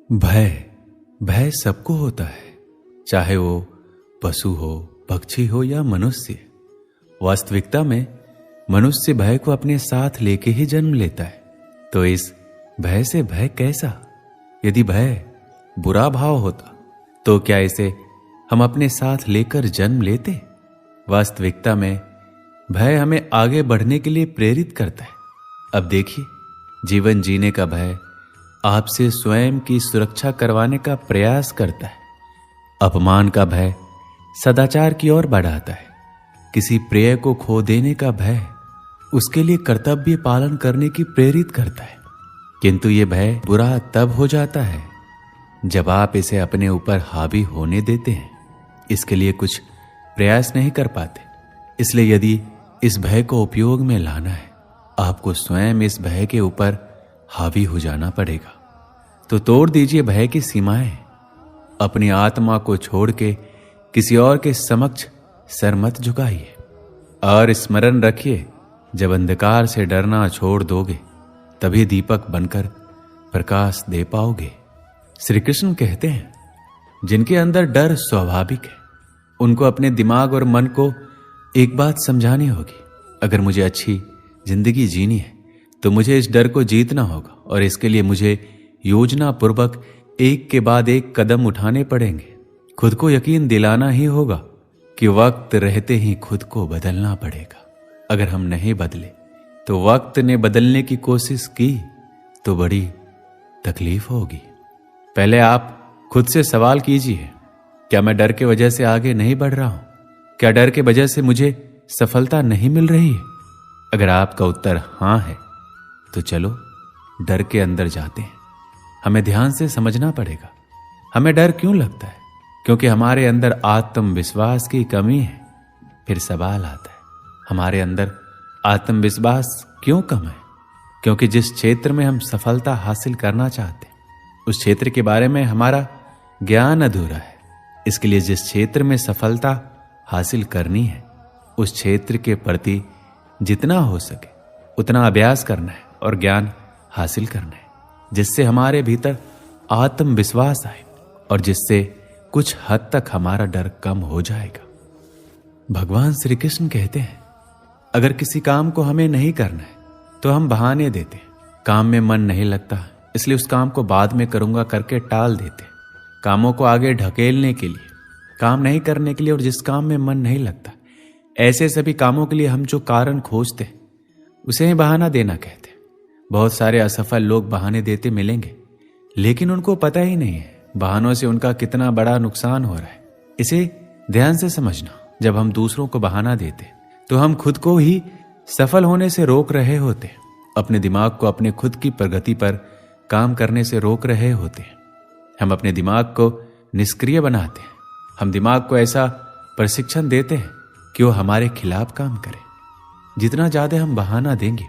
भय भय सबको होता है, चाहे वो पशु हो, पक्षी हो या मनुष्य। वास्तविकता में मनुष्य भय को अपने साथ लेके ही जन्म लेता है। तो इस भय से भय कैसा? यदि भय बुरा भाव होता तो क्या इसे हम अपने साथ लेकर जन्म लेते? वास्तविकता में भय हमें आगे बढ़ने के लिए प्रेरित करता है। अब देखिए, जीवन जीने का भय आपसे स्वयं की सुरक्षा करवाने का प्रयास करता है। अपमान का भय सदाचार की ओर बढ़ाता है। किसी प्रिय को खो देने का भय उसके लिए कर्तव्य पालन करने की प्रेरित करता है। किंतु ये भय बुरा तब हो जाता है जब आप इसे अपने ऊपर हावी होने देते हैं, इसके लिए कुछ प्रयास नहीं कर पाते। इसलिए यदि इस भय को उपयोग में लाना है, आपको स्वयं इस भय के ऊपर हावी हो जाना पड़ेगा। तो तोड़ दीजिए भय की सीमाएं। अपनी आत्मा को छोड़ के किसी और के समक्ष सर मत झुकाइए और स्मरण रखिए, जब अंधकार से डरना छोड़ दोगे तभी दीपक बनकर प्रकाश दे पाओगे। श्री कृष्ण कहते हैं, जिनके अंदर डर स्वाभाविक है उनको अपने दिमाग और मन को एक बात समझानी होगी। अगर मुझे अच्छी जिंदगी जीनी है तो मुझे इस डर को जीतना होगा और इसके लिए मुझे योजना पूर्वक एक के बाद एक कदम उठाने पड़ेंगे। खुद को यकीन दिलाना ही होगा कि वक्त रहते ही खुद को बदलना पड़ेगा। अगर हम नहीं बदले तो वक्त ने बदलने की कोशिश की तो बड़ी तकलीफ होगी। पहले आप खुद से सवाल कीजिए, क्या मैं डर के वजह से आगे नहीं बढ़ रहा हूं? क्या डर के वजह से मुझे सफलता नहीं मिल रही है? अगर आपका उत्तर हां है तो चलो डर के अंदर जाते हैं। हमें ध्यान से समझना पड़ेगा, हमें डर क्यों लगता है? क्योंकि हमारे अंदर आत्मविश्वास की कमी है। फिर सवाल आता है, हमारे अंदर आत्मविश्वास क्यों कम है? क्योंकि जिस क्षेत्र में हम सफलता हासिल करना चाहते हैं उस क्षेत्र के बारे में हमारा ज्ञान अधूरा है। इसके लिए जिस क्षेत्र में सफलता हासिल करनी है उस क्षेत्र के प्रति जितना हो सके उतना अभ्यास करना है और ज्ञान हासिल करना है, जिससे हमारे भीतर आत्मविश्वास आए और जिससे कुछ हद तक हमारा डर कम हो जाएगा। भगवान श्री कृष्ण कहते हैं, अगर किसी काम को हमें नहीं करना है तो हम बहाने देते हैं। काम में मन नहीं लगता इसलिए उस काम को बाद में करूंगा करके टाल देते हैं। कामों को आगे ढकेलने के लिए, काम नहीं करने के लिए, और जिस काम में मन नहीं लगता ऐसे सभी कामों के लिए हम जो कारण खोजते हैं उसे ही बहाना देना कहते हैं। बहुत सारे असफल लोग बहाने देते मिलेंगे, लेकिन उनको पता ही नहीं है बहानों से उनका कितना बड़ा नुकसान हो रहा है। इसे ध्यान से समझना, जब हम दूसरों को बहाना देते तो हम खुद को ही सफल होने से रोक रहे होते हैं। अपने दिमाग को अपने खुद की प्रगति पर काम करने से रोक रहे होते हैं। हम अपने दिमाग को निष्क्रिय बनाते हैं। हम दिमाग को ऐसा प्रशिक्षण देते हैं कि वो हमारे खिलाफ काम करे। जितना ज्यादा हम बहाना देंगे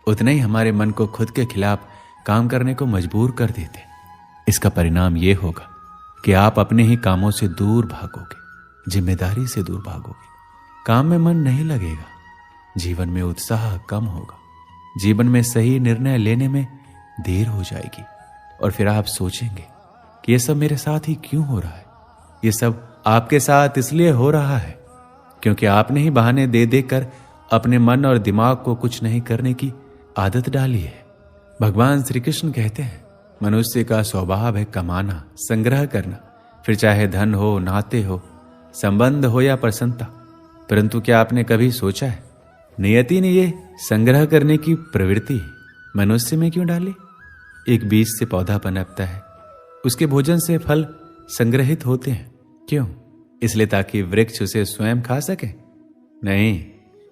उतना ही हमारे मन को खुद के खिलाफ काम करने को मजबूर कर देते हैं। इसका परिणाम यह होगा कि आप अपने ही कामों से दूर भागोगे, जिम्मेदारी से दूर भागोगे, काम में मन नहीं लगेगा, जीवन में उत्साह कम होगा, जीवन में सही निर्णय लेने में देर हो जाएगी और फिर आप सोचेंगे कि यह सब मेरे साथ ही क्यों हो रहा है। यह सब आपके साथ इसलिए हो रहा है क्योंकि आपने ही बहाने दे देकर अपने मन और दिमाग को कुछ नहीं करने की आदत डाली है। भगवान श्री कृष्ण कहते हैं, मनुष्य का स्वभाव है कमाना, संग्रह करना, फिर चाहे धन हो, नाते हो, संबंध हो या प्रसन्नता। परंतु क्या आपने कभी सोचा है, नियति ने ये संग्रह करने की प्रवृत्ति मनुष्य में क्यों डाली? एक बीज से पौधा पनपता है, उसके भोजन से फल संग्रहित होते हैं। क्यों? इसलिए ताकि वृक्ष उसे स्वयं खा सके? नहीं,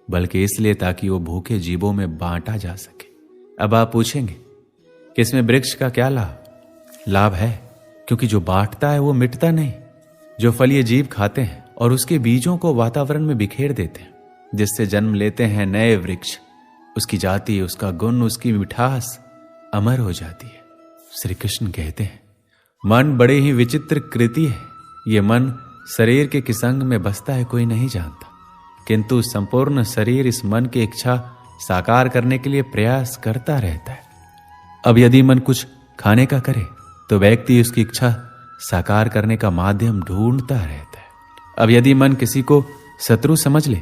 बल्कि इसलिए ताकि वो भूखे जीवों में बांटा जा सके। अब आप पूछेंगे कि इसमें वृक्ष का क्या लाभ है? क्योंकि जो बांटता है वो मिटता नहीं। जो फल ये जीव खाते हैं और उसके बीजों को वातावरण में बिखेर देते हैं, जिससे जन्म लेते हैं नए वृक्ष, उसकी जाति, उसका गुण, उसकी मिठास अमर हो जाती है। श्री कृष्ण कहते हैं, मन बड़े ही विचित्र कृति है। ये मन शरीर के किस अंग में बसता है कोई नहीं जानता, किंतु संपूर्ण शरीर इस मन की इच्छा साकार करने के लिए प्रयास करता रहता है। अब यदि मन कुछ खाने का करे तो व्यक्ति उसकी इच्छा साकार करने का माध्यम ढूंढता रहता है। अब यदि मन किसी को शत्रु समझ ले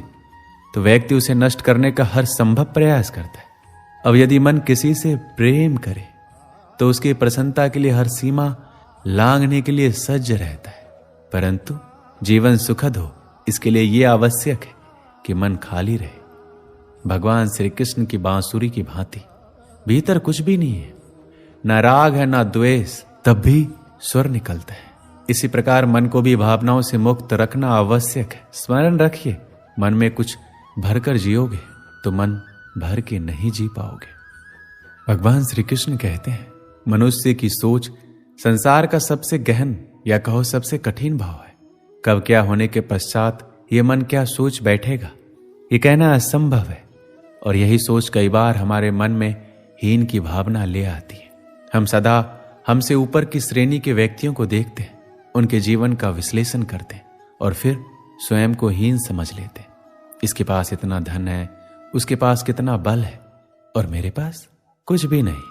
तो व्यक्ति उसे नष्ट करने का हर संभव प्रयास करता है। अब यदि मन किसी से प्रेम करे तो उसकी प्रसन्नता के लिए हर सीमा लांघने के लिए सज्ज रहता है। परंतु जीवन सुखद हो इसके लिए यह आवश्यक है कि मन खाली रहे। भगवान श्री कृष्ण की बांसुरी की भांति भीतर कुछ भी नहीं है, न राग है न द्वेष, तब भी स्वर निकलता है। इसी प्रकार मन को भी भावनाओं से मुक्त रखना आवश्यक है। स्मरण रखिए, मन में कुछ भरकर जियोगे तो मन भर के नहीं जी पाओगे। भगवान श्री कृष्ण कहते हैं, मनुष्य की सोच संसार का सबसे गहन या कहो सबसे कठिन भाव है। कब क्या होने के पश्चात ये मन क्या सोच बैठेगा ये कहना असंभव है। और यही सोच कई बार हमारे मन में हीन की भावना ले आती है। हम सदा हमसे ऊपर की श्रेणी के व्यक्तियों को देखते हैं, उनके जीवन का विश्लेषण करते हैं और फिर स्वयं को हीन समझ लेते हैं। इसके पास इतना धन है, उसके पास कितना बल है और मेरे पास कुछ भी नहीं।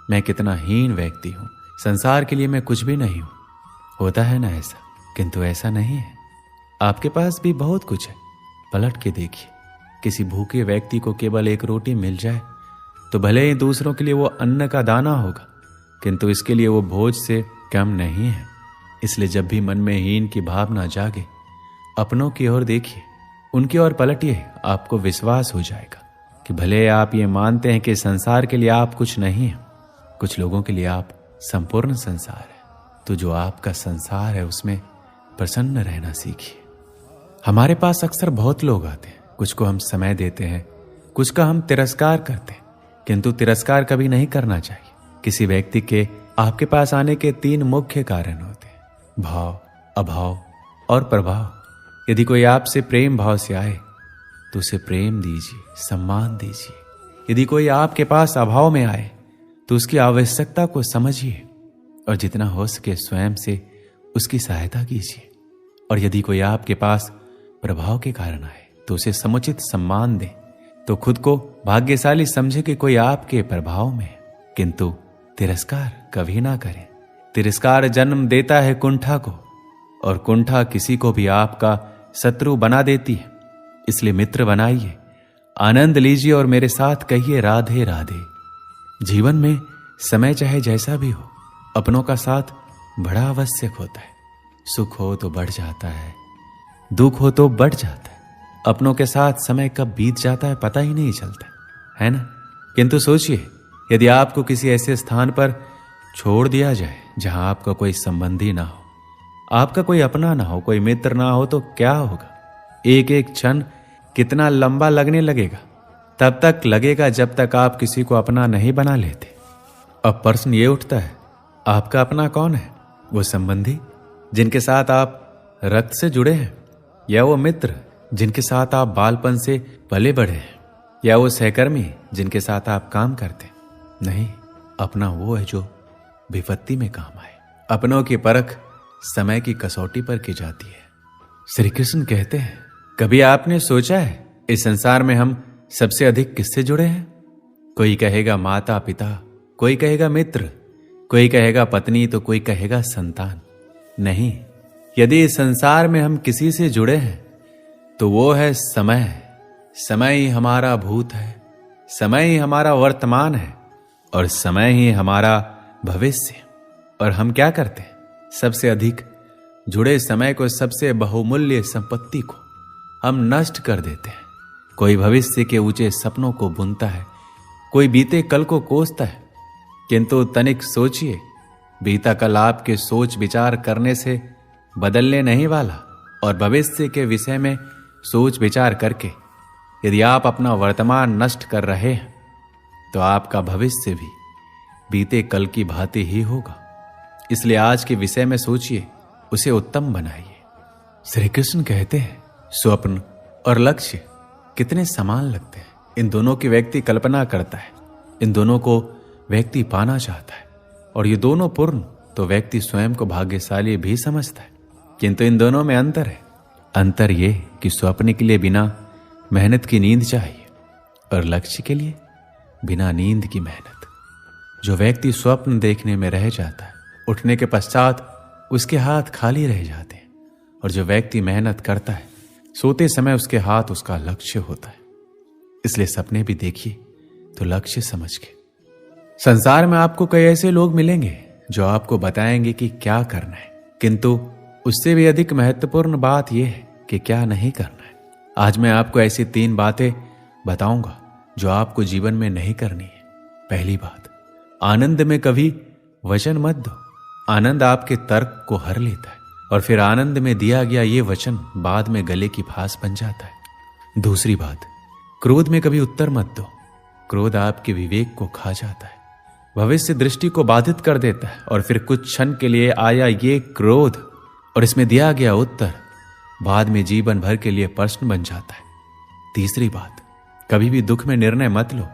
मैं कितना हीन व्यक्ति हूं, संसार के लिए मैं कुछ भी नहीं हूं। होता है ना ऐसा, किंतु ऐसा नहीं है। आपके पास भी बहुत कुछ है। पलट के देखिए, किसी भूखे व्यक्ति को केवल एक रोटी मिल जाए तो भले ही दूसरों के लिए वो अन्न का दाना होगा, किंतु इसके लिए वो भोज से कम नहीं है। इसलिए जब भी मन में हीन की भावना जागे, अपनों की ओर देखिए, उनकी ओर पलटिए, आपको विश्वास हो जाएगा कि भले आप ये मानते हैं कि संसार के लिए आप कुछ नहीं है, कुछ लोगों के लिए आप संपूर्ण संसार है, तो जो आपका संसार है उसमें प्रसन्न रहना सीखिए। हमारे पास अक्सर बहुत लोग आते हैं, कुछ को हम समय देते हैं, कुछ का हम तिरस्कार करते हैं, किंतु तिरस्कार कभी नहीं करना चाहिए। किसी व्यक्ति के आपके पास आने के 3 मुख्य कारण होते हैं, भाव, अभाव और प्रभाव। यदि कोई आपसे प्रेम भाव से आए तो उसे प्रेम दीजिए, सम्मान दीजिए। यदि कोई आपके पास अभाव में आए तो उसकी आवश्यकता को समझिए और जितना हो सके स्वयं से उसकी सहायता कीजिए। और यदि कोई आपके पास प्रभाव के कारण आए तो उसे समुचित सम्मान दें। तो खुद को भाग्यशाली समझे कि कोई आपके प्रभाव में है, किंतु तिरस्कार कभी ना करें। तिरस्कार जन्म देता है कुंठा को, और कुंठा किसी को भी आपका शत्रु बना देती है। इसलिए मित्र बनाइए, आनंद लीजिए और मेरे साथ कहिए राधे राधे। जीवन में समय चाहे जैसा भी हो, अपनों का साथ बड़ा आवश्यक होता है। सुख हो तो बढ़ जाता है, दुख हो तो बढ़ जाता है। अपनों के साथ समय कब बीत जाता है पता ही नहीं चलता, है ना। किंतु सोचिए, यदि आपको किसी ऐसे स्थान पर छोड़ दिया जाए जहां आपका कोई संबंधी ना हो, आपका कोई अपना ना हो, कोई मित्र ना हो, तो क्या होगा। एक एक क्षण कितना लंबा लगने लगेगा। तब तक लगेगा जब तक आप किसी को अपना नहीं बना लेते। अब प्रश्न ये उठता है, आपका अपना कौन है? वो संबंधी जिनके साथ आप रक्त से जुड़े हैं, या वो मित्र जिनके साथ आप बालपन से पले बढ़े हैं, या वो सहकर्मी जिनके साथ आप काम करते हैं? नहीं, अपना वो है जो विपत्ति में काम आए। अपनों की परख समय की कसौटी पर की जाती है। श्री कृष्ण कहते हैं, कभी आपने सोचा है इस संसार में हम सबसे अधिक किससे जुड़े हैं? कोई कहेगा माता पिता, कोई कहेगा मित्र, कोई कहेगा पत्नी, तो कोई कहेगा संतान। नहीं, यदि इस संसार में हम किसी से जुड़े हैं तो वो है समय। समय ही हमारा भूत है, समय ही हमारा वर्तमान है और समय ही हमारा भविष्य। और हम क्या करते हैं? सबसे अधिक जुड़े समय को, सबसे बहुमूल्य संपत्ति को हम नष्ट कर देते हैं। कोई भविष्य के ऊंचे सपनों को बुनता है, कोई बीते कल को कोसता है, किंतु तनिक सोचिए, बीता कल आपके सोच विचार करने से बदलने नहीं वाला। और भविष्य के विषय में सोच विचार करके यदि आप अपना वर्तमान नष्ट कर रहे हैं तो आपका भविष्य भी बीते कल की भांति ही होगा। इसलिए आज के विषय में सोचिए, उसे उत्तम बनाइए। श्री कृष्ण कहते हैं, स्वप्न और लक्ष्य कितने समान लगते हैं। इन दोनों की व्यक्ति कल्पना करता है, इन दोनों को व्यक्ति पाना चाहता है, और ये दोनों पूर्ण तो व्यक्ति स्वयं को भाग्यशाली भी समझता है। किंतु इन दोनों में अंतर है। अंतर ये कि स्वप्न के लिए बिना मेहनत की नींद चाहिए और लक्ष्य के लिए बिना नींद की मेहनत। जो व्यक्ति स्वप्न देखने में रह जाता है उठने के पश्चात उसके हाथ खाली रह जाते हैं। और जो व्यक्ति मेहनत करता है, सोते समय उसके हाथ उसका लक्ष्य होता है। इसलिए सपने भी देखिए तो लक्ष्य समझ के। संसार में आपको कई ऐसे लोग मिलेंगे जो आपको बताएंगे कि क्या करना है, किंतु उससे भी अधिक महत्वपूर्ण बात यह है कि क्या नहीं करना है। आज मैं आपको ऐसी 3 बातें बताऊंगा जो आपको जीवन में नहीं करनी है। पहली बात, आनंद में कभी वचन मत दो। आनंद आपके तर्क को हर लेता है और फिर आनंद में दिया गया ये वचन बाद में गले की फांस बन जाता है। दूसरी बात, क्रोध में कभी उत्तर मत दो। क्रोध आपके विवेक को खा जाता है, भविष्य दृष्टि को बाधित कर देता है और फिर कुछ क्षण के लिए आया ये क्रोध और इसमें दिया गया उत्तर बाद में जीवन भर के लिए प्रश्न बन जाता है। तीसरी बात, कभी भी दुख में निर्णय मत लो।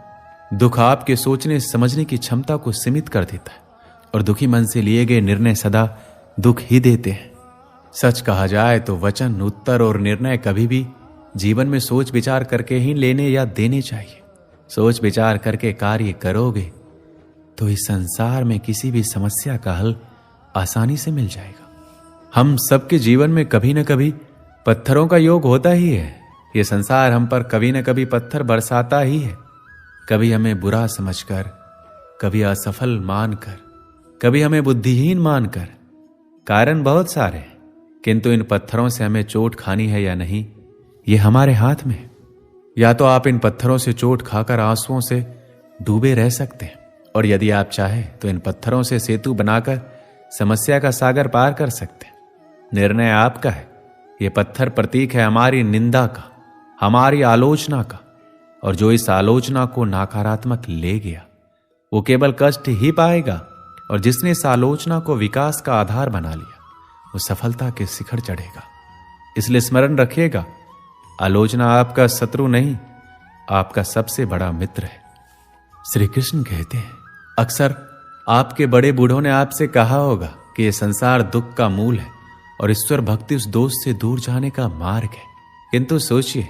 दुख आपके सोचने समझने की क्षमता को सीमित कर देता है और दुखी मन से लिए गए निर्णय सदा दुख ही देते हैं। सच कहा जाए तो वचन, उत्तर और निर्णय कभी भी जीवन में सोच विचार करके ही लेने या देने चाहिए। सोच विचार करके कार्य करोगे तो इस संसार में किसी भी समस्या का हल आसानी से मिल जाएगा। हम सबके जीवन में कभी न कभी पत्थरों का योग होता ही है। ये संसार हम पर कभी न कभी पत्थर बरसाता ही है, कभी हमें बुरा समझकर, कभी असफल मानकर, कभी हमें बुद्धिहीन मानकर। कारण बहुत सारे हैं, किंतु इन पत्थरों से हमें चोट खानी है या नहीं, ये हमारे हाथ में है। या तो आप इन पत्थरों से चोट खाकर आंसुओं से डूबे रह सकते हैं, और यदि आप चाहें तो इन पत्थरों से सेतु बनाकर समस्या का सागर पार कर सकते हैं। निर्णय आपका है। ये पत्थर प्रतीक है हमारी निंदा का, हमारी आलोचना का, और जो इस आलोचना को नकारात्मक ले गया वो केवल कष्ट ही पाएगा, और जिसने इस आलोचना को विकास का आधार बना लिया वो सफलता के शिखर चढ़ेगा। इसलिए स्मरण रखिएगा, आलोचना आपका शत्रु नहीं, आपका सबसे बड़ा मित्र है। श्री कृष्ण कहते हैं, अक्सर आपके बड़े बूढ़ों ने आपसे कहा होगा कि यह संसार दुख का मूल है और ईश्वर भक्ति उस दोष से दूर जाने का मार्ग है। किंतु सोचिए,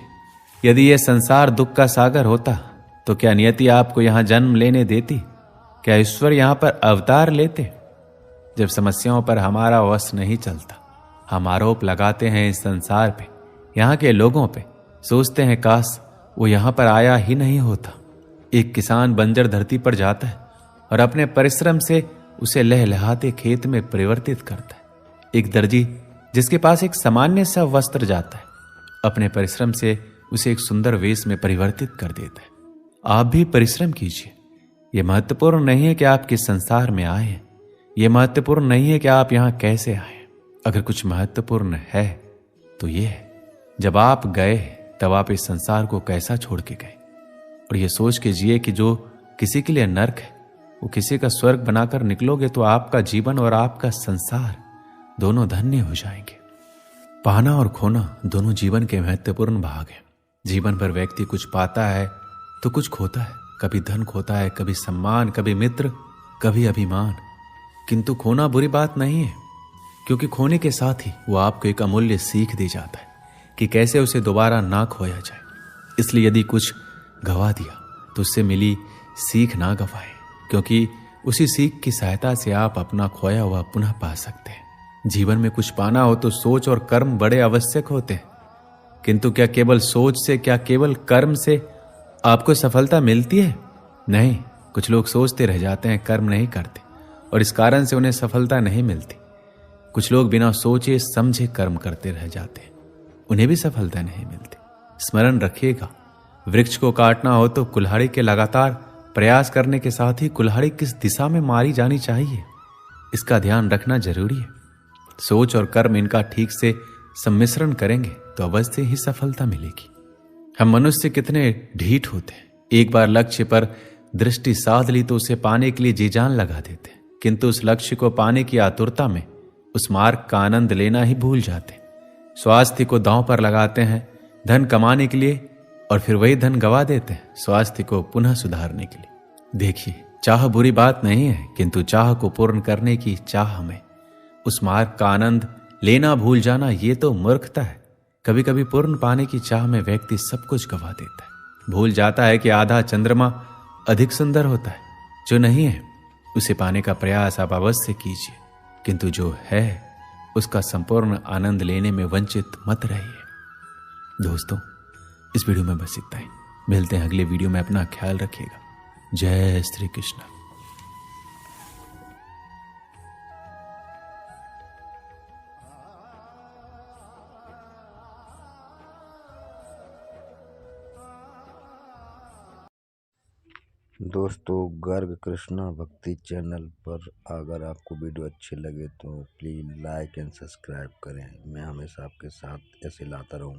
यदि यह संसार दुख का सागर होता तो क्या नियति आपको यहां जन्म लेने देती? क्या ईश्वर यहां पर अवतार लेते? जब समस्याओं पर हमारा वश नहीं चलता, हम आरोप लगाते हैं इस संसार पे, यहाँ के लोगों पे, सोचते हैं काश वो यहां पर आया ही नहीं होता। एक किसान बंजर धरती पर जाता है और अपने परिश्रम से उसे लहलहाते खेत में परिवर्तित करता है। एक दर्जी जिसके पास एक सामान्य सा वस्त्र जाता है, अपने परिश्रम से उसे एक सुंदर वेश में परिवर्तित कर देता है। आप भी परिश्रम कीजिए। यह महत्वपूर्ण नहीं है कि आप किस संसार में आए हैं, यह महत्वपूर्ण नहीं है कि आप यहां कैसे आए। अगर कुछ महत्वपूर्ण है तो यह है, जब आप गए तब आप इस संसार को कैसा छोड़ के गए, और यह सोच के जिए कि जो किसी के लिए नर्क है वो किसी का स्वर्ग बनाकर निकलोगे तो आपका जीवन और आपका संसार दोनों धन्य हो जाएंगे। पाना और खोना दोनों जीवन के महत्वपूर्ण भाग हैं। जीवन भर व्यक्ति कुछ पाता है तो कुछ खोता है। कभी धन खोता है, कभी सम्मान, कभी मित्र, कभी अभिमान। किंतु खोना बुरी बात नहीं है, क्योंकि खोने के साथ ही वो आपको एक अमूल्य सीख दे जाता है कि कैसे उसे दोबारा ना खोया जाए। इसलिए यदि कुछ गवा दिया तो उससे मिली सीख ना गवाए, क्योंकि उसी सीख की सहायता से आप अपना खोया हुआ पुनः पा सकते हैं। जीवन में कुछ पाना हो तो सोच और कर्म बड़े आवश्यक होते हैं, किंतु क्या केवल सोच से, क्या केवल कर्म से आपको सफलता मिलती है? नहीं। कुछ लोग सोचते रह जाते हैं, कर्म नहीं करते, और इस कारण से उन्हें सफलता नहीं मिलती। कुछ लोग बिना सोचे समझे कर्म करते रह जाते हैं, उन्हें भी सफलता नहीं मिलती। स्मरण रखिएगा, वृक्ष को काटना हो तो कुल्हाड़ी के लगातार प्रयास करने के साथ ही कुल्हाड़ी किस दिशा में मारी जानी चाहिए, इसका ध्यान रखना जरूरी है। सोच और कर्म इनका ठीक से सम्मिश्रण करेंगे तो अवश्य ही सफलता मिलेगी। हम मनुष्य कितने ढीठ होते हैं। एक बार लक्ष्य पर दृष्टि साध ली तो उसे पाने के लिए जी जान लगा देते हैं, किंतु उस लक्ष्य को पाने की आतुरता में उस मार्ग का आनंद लेना ही भूल जाते हैं। स्वास्थ्य को दांव पर लगाते हैं धन कमाने के लिए, और फिर वही धन गवा देते हैं स्वास्थ्य को पुनः सुधारने के लिए। देखिए, चाह बुरी बात नहीं है, किंतु चाह को पूर्ण करने की चाह में उस मार्ग का आनंद लेना भूल जाना, ये तो मूर्खता है। कभी कभी पूर्ण पाने की चाह में व्यक्ति सब कुछ गवा देता है। भूल जाता है कि आधा चंद्रमा अधिक सुंदर होता है। जो नहीं है उसे पाने का प्रयास आप अवश्य कीजिए। किंतु जो है उसका संपूर्ण आनंद लेने में वंचित मत रहिए। दोस्तों, इस वीडियो में बस इतना ही। मिलते हैं अगले वीडियो में। अपना ख्याल रखिएगा। जय श्री कृष्ण। दोस्तों, गर्ग कृष्णा भक्ति चैनल पर अगर आपको वीडियो अच्छे लगे तो प्लीज़ लाइक एंड सब्सक्राइब करें। मैं हमेशा आपके साथ ऐसे लाता रहूँगा।